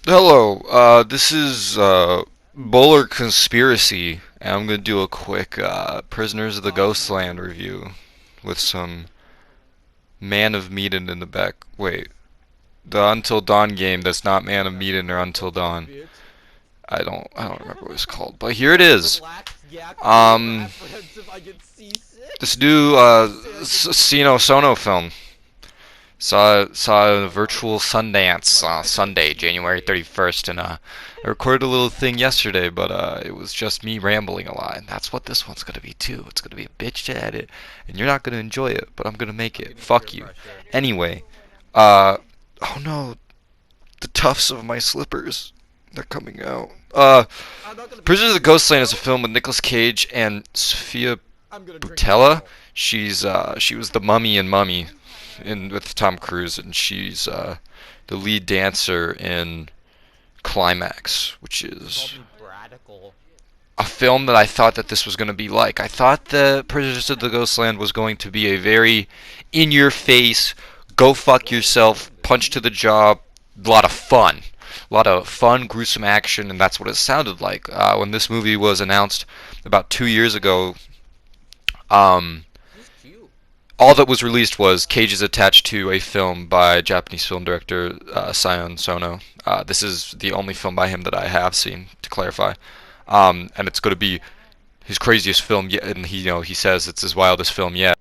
Hello, this is BowlerConspiracy, and I'm gonna do a quick Prisoners of the Ghostland review with some Man of Medan in the back. Wait, the Until Dawn game that's not Man of Medan or Until Dawn. I don't remember what it's called, but here it is. Um, this new Sino Sono film. Saw a virtual Sundance Sunday, January 31st, and I recorded a little thing yesterday, but it was just me rambling a lot, and that's what this one's gonna be too. It's gonna be a bitch to edit, and you're not gonna enjoy it, but I'm gonna make it. Fuck you. Anyway, uh, oh no, the tufts of my slippers, they're coming out. Prisoners of the Ghostland is a film with Nicolas Cage and Sofia Boutella. She was the mummy in Mummy, with Tom Cruise, and she's the lead dancer in Climax, which is a film that I thought that this was going to be like. I thought that Prisoners of the Ghostland was going to be a very in-your-face, go fuck yourself, punch to the jaw, a lot of fun. A lot of fun, gruesome action, and that's what it sounded like. When this movie was announced about 2 years ago, um, all that was released was Cage is attached to a film by Japanese film director Sion Sono. This is the only film by him that I have seen, to clarify, and it's going to be his craziest film yet. And he says it's his wildest film yet.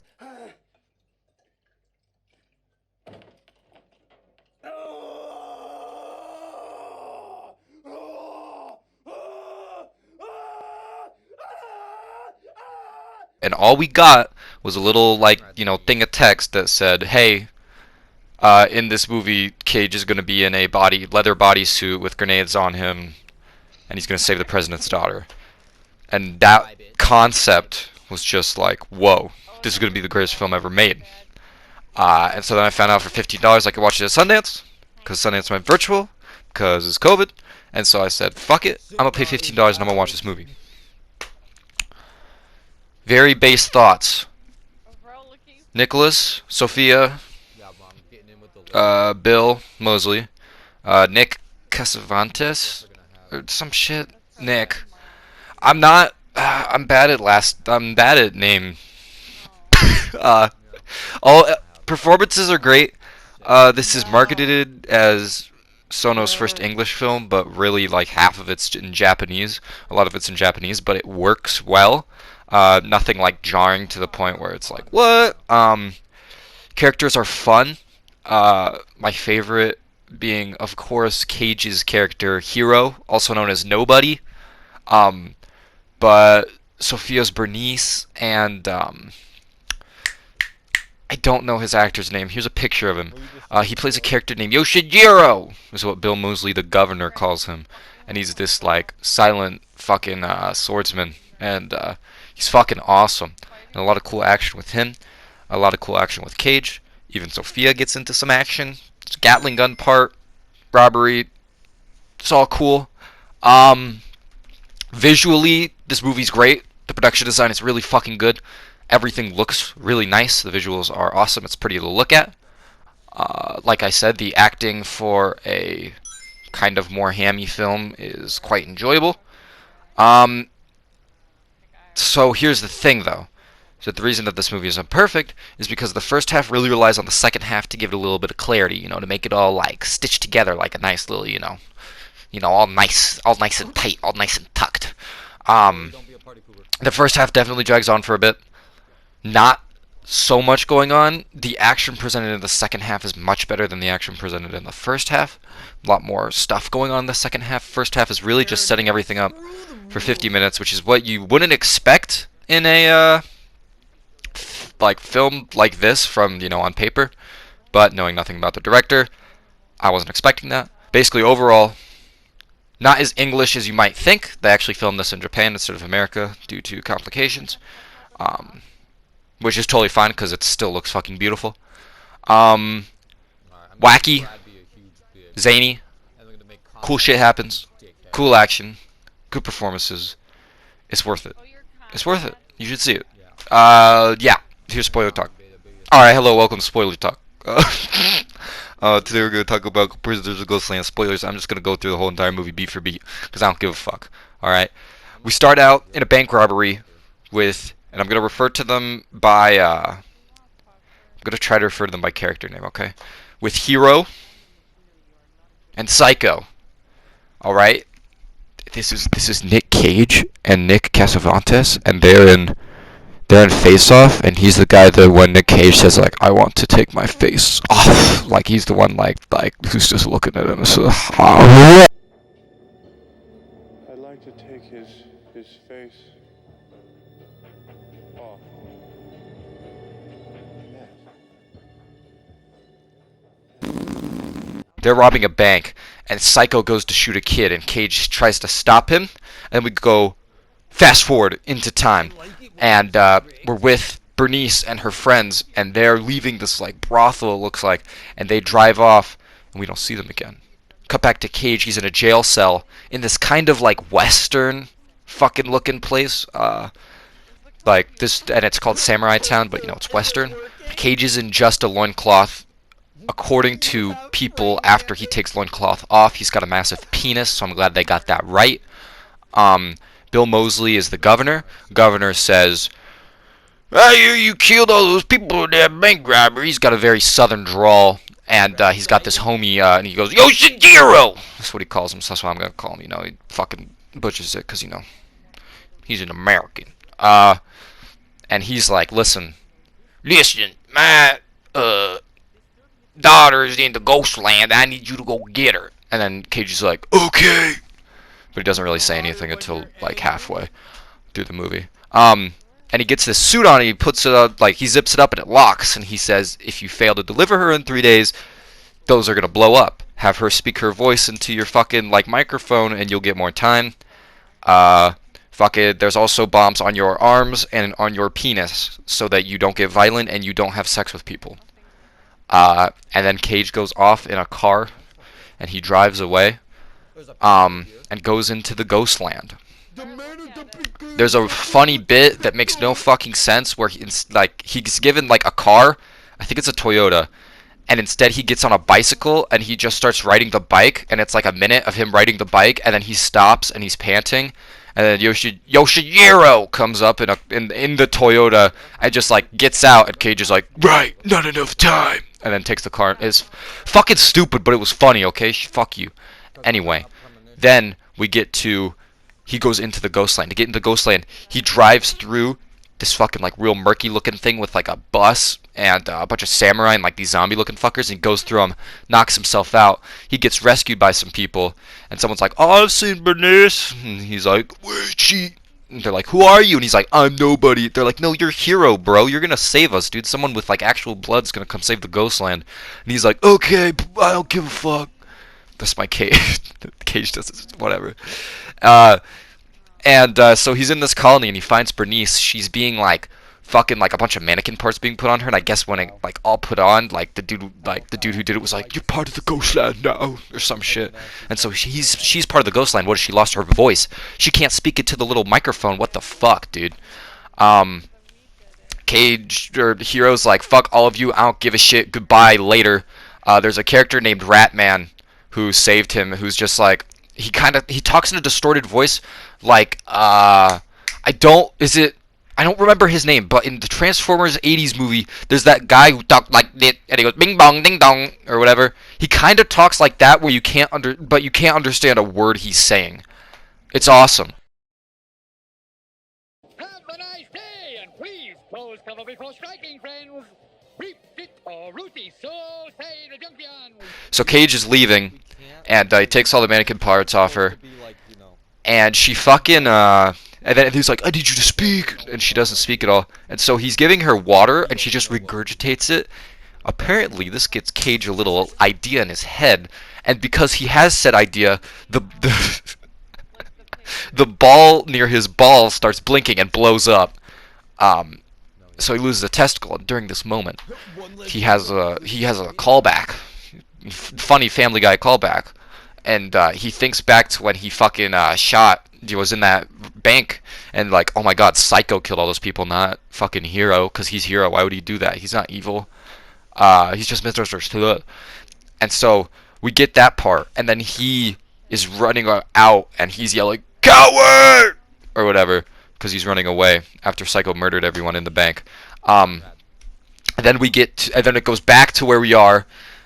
And all we got was a little thing of text that said, "Hey, in this movie, Cage is going to be in a leather bodysuit with grenades on him, and he's going to save the president's daughter." And that concept was just like, whoa, this is going to be the greatest film ever made. And so then I found out for $15 I could watch it at Sundance, because Sundance went virtual, because it's COVID. And so I said, fuck it, I'm going to pay $15 and I'm going to watch this movie. Very base thoughts. Nicolas, Sofia, Bill, Moseley, Nick Cassavetes, or some shit. Nick. I'm not. I'm bad at name. uh, all performances are great. This is marketed as Sono's first English film, but really like half of it's in Japanese. A lot of it's in Japanese, but it works well. Nothing like jarring to the point where it's like, what? Characters are fun. My favorite being, of course, Cage's character, Hero, also known as Nobody. Um, but Sofia's Bernice, and I don't know his actor's name. Here's a picture of him. He plays a character named Yasujiro, is what Bill Moseley, the governor, calls him. And he's this, like, silent fucking swordsman. And he's fucking awesome. And a lot of cool action with him. A lot of cool action with Cage. Even Sofia gets into some action. There's a Gatling gun part. Robbery. It's all cool. Visually, this movie's great. The production design is really fucking good. Everything looks really nice. The visuals are awesome. It's pretty to look at. Like I said, the acting for a kind of more hammy film is quite enjoyable. Um, so here's the thing, though. So the reason that this movie is imperfect is because the first half really relies on the second half to give it a little bit of clarity, to make it all like stitched together like a nice little, all nice and tight, all nice and tucked. The first half definitely drags on for a bit. Not so much going on. The action presented in the second half is much better than the action presented in the first half. A lot more stuff going on in the second half. First half is really just setting everything up for 50 minutes, which is what you wouldn't expect in a film like this from on paper. But knowing nothing about the director, I wasn't expecting that. Basically, overall, not as English as you might think. They actually filmed this in Japan instead of America due to complications, which is totally fine because it still looks fucking beautiful. Wacky, zany, cool shit happens, cool action, good performances. It's worth it. It's worth it. You should see it. Yeah. Here's spoiler talk. All right. Hello. Welcome to spoiler talk. Today we're gonna talk about Prisoners of Ghostland. Spoilers. I'm just gonna go through the whole entire movie beat for beat because I don't give a fuck. All right. We start out in a bank robbery with, and I'm gonna refer to them by. I'm gonna try to refer to them by character name. Okay. With Hero and Psycho. All right. This is Nick Cage and Nick Cassavetes, and they're in Face Off, and he's the guy that when Nick Cage says like, "I want to take my face off," like he's the one like who's just looking at him. So, I'd like to take his face off. they're robbing a bank, and Psycho goes to shoot a kid, and Cage tries to stop him, and we go fast forward into time, and we're with Bernice and her friends, and they're leaving this like brothel, it looks like, and they drive off, and we don't see them again. Cut back to Cage. He's in a jail cell in this kind of like western fucking looking place, like this, and it's called Samurai Town, but you know it's western. Cage is in just a loincloth. According to people, after he takes loincloth off, he's got a massive penis, so I'm glad they got that right. Bill Moseley is the governor. Governor says, "Hey, you killed all those people in that bank robbery." He's got a very southern drawl, and he's got this homie, and he goes, "Yasujiro!" That's what he calls him, so that's what I'm going to call him. You know, he fucking butchers it, because, you know, he's an American. And he's like, listen, my, daughter's in the Ghostland. I need you to go get her. And then Cage is like, okay. But he doesn't really say anything until like halfway through the movie. And he gets this suit on and he puts it up, like he zips it up and it locks. And he says, if you fail to deliver her in 3 days, those are gonna blow up. Have her speak her voice into your fucking like microphone and you'll get more time. Fuck it. There's also bombs on your arms and on your penis so that you don't get violent and you don't have sex with people. And then Cage goes off in a car, and he drives away, and goes into the Ghostland. There's a funny bit that makes no fucking sense where he's given like a car, I think it's a Toyota, and instead he gets on a bicycle and he just starts riding the bike, and it's like a minute of him riding the bike, and then he stops and he's panting. And then Yasujiro comes up in the Toyota and just like gets out, and Cage is like, right, not enough time, and then takes the car. It's fucking stupid, but it was funny, okay? Fuck you. Anyway, then we get to, he goes into the Ghostland. To get into the Ghostland, he drives through this fucking like real murky looking thing with like a bus and a bunch of samurai and like these zombie looking fuckers, and he goes through them, knocks himself out. He gets rescued by some people, and someone's like, "Oh, I've seen Bernice." And he's like, "Where's she?" And they're like, "Who are you?" And he's like, "I'm nobody." They're like, "No, you're Hero, bro. You're gonna save us, dude. Someone with like actual blood's gonna come save the Ghostland." And he's like, "Okay, I don't give a fuck." That's my Cage. Cage does this, whatever. So he's in this colony and he finds Bernice. She's being like fucking like a bunch of mannequin parts being put on her, and I guess when it like all put on, like the dude who did it was like, "You're part of the Ghostland now," or some shit. And so she's part of the Ghostland. What if she lost her voice? She can't speak it to the little microphone. What the fuck, dude? Cage or Hero's like, "Fuck all of you. I don't give a shit. Goodbye. Later." There's a character named Ratman who saved him, who's just like, he talks in a distorted voice, like I don't remember his name, but in the Transformers 80s movie, there's that guy who talks like this, and he goes bing bong ding dong or whatever. He kind of talks like that, where you can't understand a word he's saying. It's awesome. Have a nice day, and please close cover before striking, friends. Reap it or rooty, so say the junction. So Cage is leaving, and he takes all the mannequin parts off her, and she fucking and then he's like, "I need you to speak," and she doesn't speak at all. And so he's giving her water, and she just regurgitates it. Apparently, this gets Cage a little idea in his head, and because he has said idea, the the ball near his ball starts blinking and blows up. So he loses a testicle. And during this moment, he has a callback, funny Family Guy callback, and he thinks back to when he fucking he was in that bank, and like, oh my god, Psycho killed all those people, not fucking Hero, because he's Hero. Why would he do that? He's not evil. He's just misunderstood. And so we get that part, and then he is running out, and he's yelling, "Coward!" or whatever, because he's running away after Psycho murdered everyone in the bank. And then and then it goes back to where we are,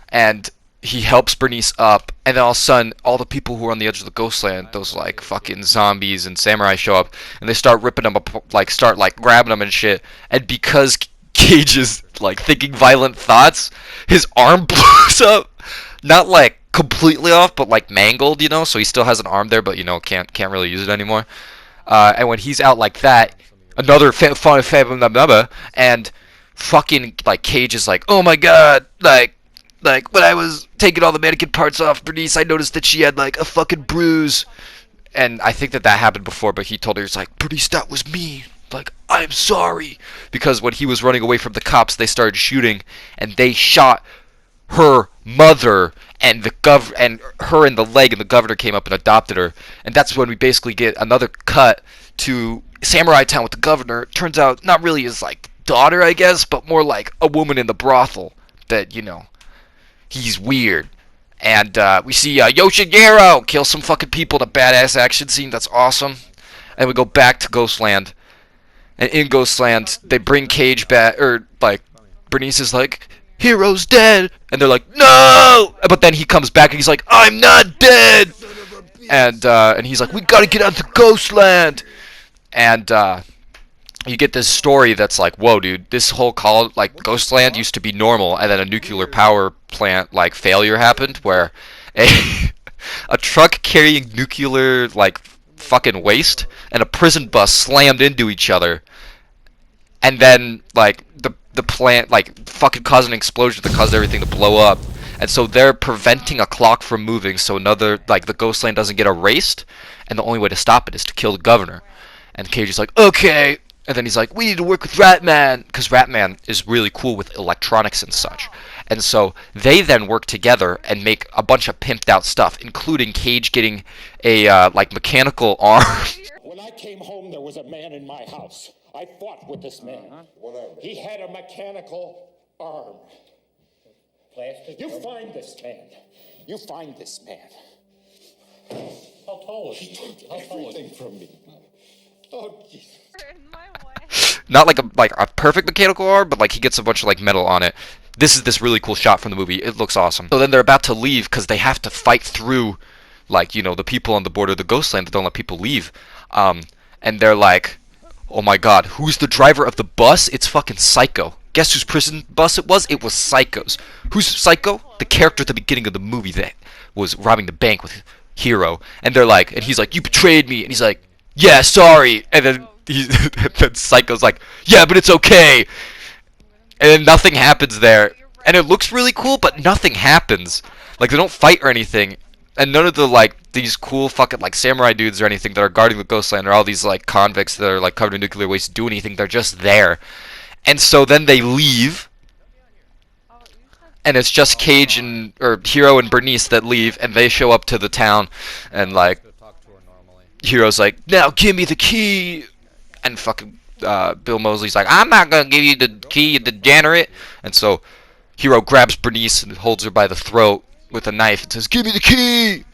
and he helps Bernice up, and then all of a sudden, all the people who are on the edge of the Ghostland, those like fucking zombies and samurai show up, and they start ripping them up, like start like grabbing them and shit. And because Cage is like thinking violent thoughts, his arm blows up, not like completely off, but like mangled, you know. So he still has an arm there, but you know can't really use it anymore. And when he's out like that, another and fucking like Cage is like, oh my god, like when I was taking all the mannequin parts off Bernice, I noticed that she had like a fucking bruise. And I think that happened before, but he told her, he's like, Bernice, that was me. Like, I'm sorry. Because when he was running away from the cops, they started shooting, and they shot her mother and and her in the leg, and the governor came up and adopted her. And that's when we basically get another cut to Samurai Town with the governor. Turns out not really his like daughter, I guess, but more like a woman in the brothel that, you know, he's weird. And we see Yasujiro kill some fucking people in a badass action scene. That's awesome. And we go back to Ghostland. And in Ghostland, they bring Cage back, or like Bernice is like, Hero's dead, and they're like, no! But then he comes back and he's like, I'm not dead. And he's like, we gotta get out to Ghostland. And you get this story that's like, whoa, dude, this whole Ghostland used to be normal, and then a nuclear power plant like failure happened where a truck carrying nuclear like fucking waste and a prison bus slammed into each other, and then like the plant like fucking caused an explosion that caused everything to blow up. And so they're preventing a clock from moving, so another like the Ghostland doesn't get erased, and the only way to stop it is to kill the governor. And Cage is like, okay. And then he's like, we need to work with Ratman, because Ratman is really cool with electronics and such. And so they then work together and make a bunch of pimped out stuff, including Cage getting a like mechanical arm. When I came home, there was a man in my house. I fought with this man. He had a mechanical arm. You find this man. You find this man. How tall is he? He took everything from me. Oh, jeez. Not like a perfect mechanical arm, but like he gets a bunch of like metal on it. This is this really cool shot from the movie. It looks awesome. So then they're about to leave because they have to fight through, like, you know, the people on the border of the Ghostland that don't let people leave. And they're like, oh my god, who's the driver of the bus? It's fucking Psycho. Guess whose prison bus it was? It was Psycho's. Who's Psycho? The character at the beginning of the movie that was robbing the bank with Hero. And they're like, and he's like, you betrayed me. And he's like, yeah, sorry. And then then Psycho's like, yeah, but it's okay. And then nothing happens there. And it looks really cool, but nothing happens. Like, they don't fight or anything. And none of the, like, these cool fucking, like, samurai dudes or anything that are guarding the Ghostland or all these, like, convicts that are, like, covered in nuclear waste do anything. They're just there. And so then they leave. And it's just Cage and, or Hero and Bernice that leave. And they show up to the town. And, like, Hero's like, now give me the key. And fucking Bill Moseley's like, I'm not gonna give you the key, you degenerate. And so Hero grabs Bernice and holds her by the throat with a knife and says, give me the key.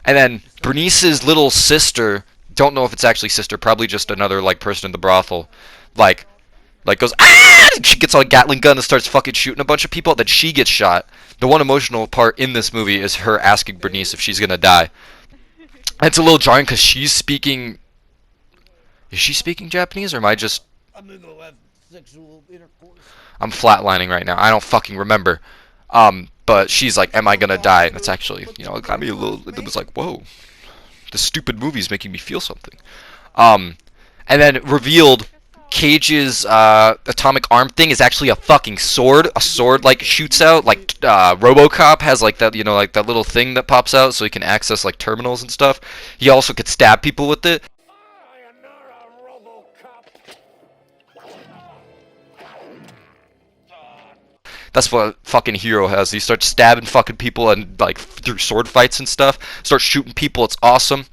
And then Bernice's little sister, don't know if it's actually sister, probably just another like person in the brothel, like goes, ah! And she gets on a Gatling gun and starts fucking shooting a bunch of people. Then she gets shot. The one emotional part in this movie is her asking Bernice if she's gonna die. And it's a little jarring because she's speaking. Is she speaking Japanese, or am I just... I'm flatlining right now. I don't fucking remember. But she's like, am I gonna die? And it's actually, you know, it got me a little... It was like, whoa. This stupid movie is making me feel something. And then revealed, Cage's atomic arm thing is actually a fucking sword. A sword, like, shoots out. Like, Robocop has, like, that, you know, like, that little thing that pops out so he can access, like, terminals and stuff. He also could stab people with it. That's what fucking Hero has. He starts stabbing fucking people and like through sword fights and stuff. Starts shooting people. It's awesome.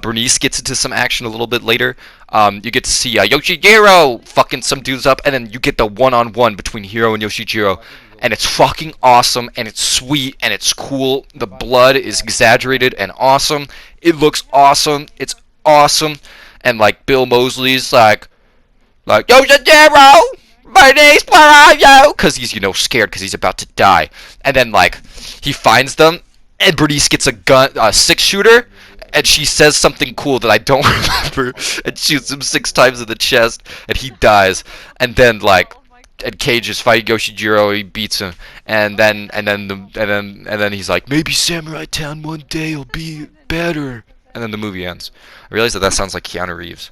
Bernice gets into some action a little bit later. You get to see Yasujiro fucking some dudes up, and then you get the one-on-one between Hero and Yasujiro. and it's fucking awesome, and it's sweet, and it's cool. The blood is exaggerated and awesome. It looks awesome. It's awesome. And like Bill Moseley's like Yasujiro, Bernice, where are you? Because he's scared because he's about to die. And then like he finds them, and Bernice gets a gun, a 6-shooter. And she says something cool that I don't remember, and shoots him 6 times in the chest, and he dies. And then like, and Cage is fighting Yasujiro, he beats him, and then he's like, maybe Samurai Town one day will be better. And then the movie ends. I realize that sounds like Keanu Reeves.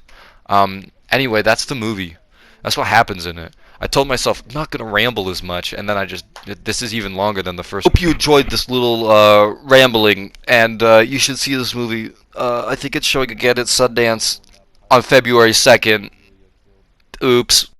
Anyway, that's the movie. That's what happens in it. I told myself I'm not gonna ramble as much, and then this is even longer than the first. Hope you enjoyed this little rambling, and you should see this movie. I think it's showing again at Sundance on February 2nd. Oops.